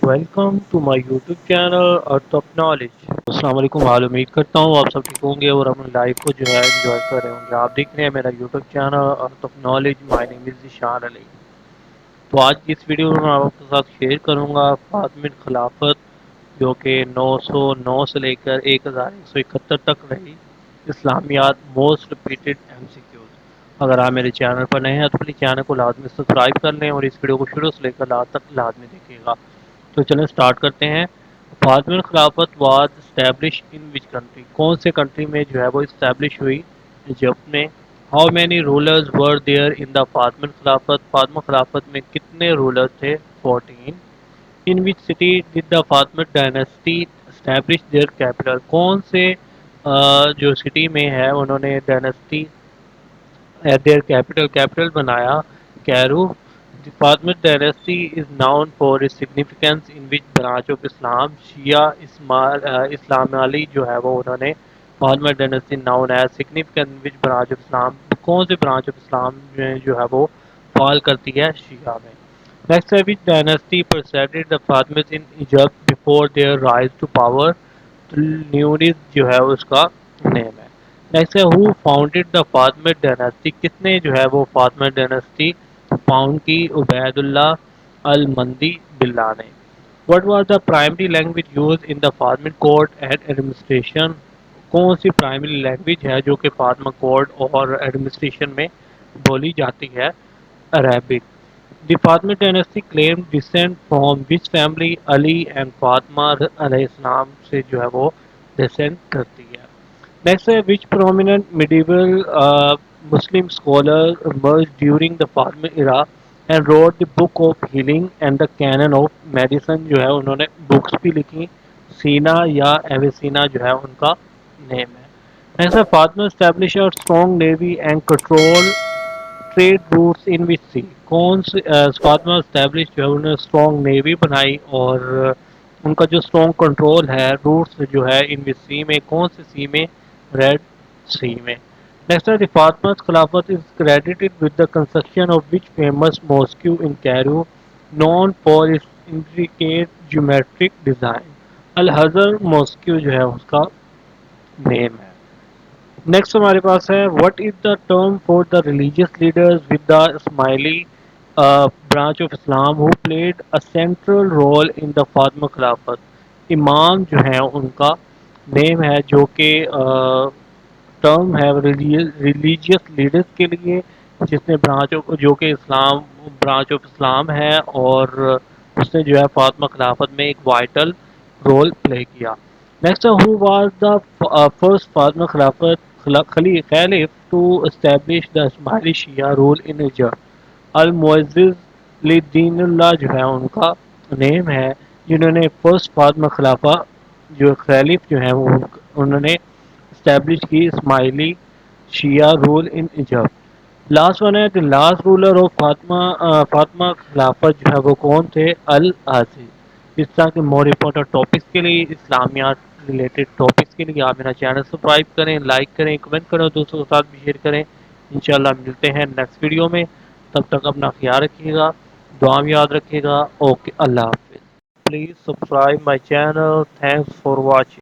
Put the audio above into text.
Welcome to my YouTube channel Earth of Knowledge. السلام علیکم حال، امید کرتا ہوں آپ سب ٹھیک ہوں گے اور اپنی لائف کو جو ہے انجوائے کر رہے ہوں گے۔ آپ دیکھ رہے ہیں میرا YouTube channel Earth of Knowledge, my name is Zeeshan Ali. تو آج کی اس ویڈیو میں آپ کے ساتھ شیئر کروں گا فاطمید خلافت، جو کہ 909 سے لے کر 1171 تک رہی، اسلامیات most repeated M C Qs. اگر آپ میرے چینل پر نئے ہیں تو اپنے چینل کو لازمی سبسکرائب کر لیں اور اس ویڈیو کو شروع سے لے کر لاسٹ تک لازمی دیکھیے گا۔ تو چلیں سٹارٹ کرتے ہیں۔ فاطمید خلافت was establish in which country, کون سے کنٹری میں جو ہے وہ اسٹیبلش ہوئی؟ ایجپٹ میں۔ How many rulers were there in the Fatimid خلافت، فاطمہ خلافت میں کتنے رولر تھے؟ 14۔ In which city did the Fatimid dynasty establish their capital, کون سے جو سٹی میں ہے انہوں نے ڈائناسٹی دیئر کیپٹل بنایا؟ کیرو۔ The Fatimid dynasty is known for its significance in which branch of Islam؟ شیعہ اسلام علی جو ہے وہ انہوں نے Fatimid dynasty known as significant in which branch of Islam، کون سے برانچ آف اسلام جو ہے وہ فال کرتی ہے؟ شیعہ میں۔ نیکسٹ ہے which dynasty preceded the Fatimids in Egypt before their rise to power؟ نیونز جو ہے اس کا نیم ہے۔ نیکسٹ ہے who founded the Fatimid dynasty، کس نے جو ہے وہ فاطمہ ڈائناسٹی فاؤنڈ کی؟ عبید اللہ المندی باللہ نے۔ What was the primary language used in the Fatimid court and administration؟ کون سی پرائمری لینگویج ہے جو کہ فاطمہ کورٹ اور ایڈمنسٹریشن میں بولی جاتی ہے؟ Arabic. The Fatimid dynasty claimed descent from which family؟ Ali and Fatima علیہ السلام سے جو ہے وہ descent کرتی ہے۔ Next ہے which prominent medieval Muslim scholar emerged during the Fatimid era and wrote the book of healing and the canon of medicine؟ جو ہے انہوں نے بکس بھی لکھی، سینا یا ایویسینا جو ہے ان کا نیم ہے۔ Next ہے Fatima established a strong navy and control trade routes in which sea, کون سے فاطمہ اسٹیبلش جو ہے انہوں نے اسٹرانگ نیوی بنائی اور ان کا جو اسٹرانگ کنٹرول ہے روٹس جو ہے ان وچ سی میں، کون سے سی میں؟ ریڈ سی میں۔ نیکسٹ ہے دی فاطمہ خلافت is credited with the construction of which famous mosque in Cairo known for its intricate geometric design? Al Azhar mosque جو ہے اس کا نیم ہے۔ نیکسٹ ہمارے پاس ہے what is the term for the religious leaders with the Ismaili branch of Islam who played a central role in the Fatima خلافت؟ امام جو ہیں ان کا نیم ہے، جو کہ ٹرم ہے ریلیجیس لیڈرز کے لیے، جس نے برانچ جو کہ اسلام برانچ آف اسلام ہے اور اس نے جو ہے فاطمہ خلافت میں ایک وائٹل رول پلے کیا۔ Next who was the first Fatima خلافت خلیف to establish the Ismaili Shia rule in Egypt? المعزز لدین اللہ جو ہے ان کا نیم ہے، جنہوں نے فرسٹ فاطمہ خلافہ جو خلیف جو ہیں وہ انہوں نے اسٹیبلش کی Ismaili Shia rule in Egypt. Last one ہے the last ruler of Fatima خلافت جو ہے وہ کون تھے؟ العزیز۔ اس طرح کے مور امپورٹنٹ ٹاپکس کے لیے، اسلامیات ریلیٹڈ ٹاپکس کے لیے آپ میرا چینل سبسکرائب کریں، لائک کریں، کمنٹ کریں، دوستوں کے ساتھ بھی شیئر کریں۔ انشاءاللہ ملتے ہیں نیکسٹ ویڈیو میں، تب تک اپنا خیال رکھیے گا، دعا میں یاد رکھیے گا۔ اوکے، اللہ حافظ۔ Please subscribe my channel, thanks for watching.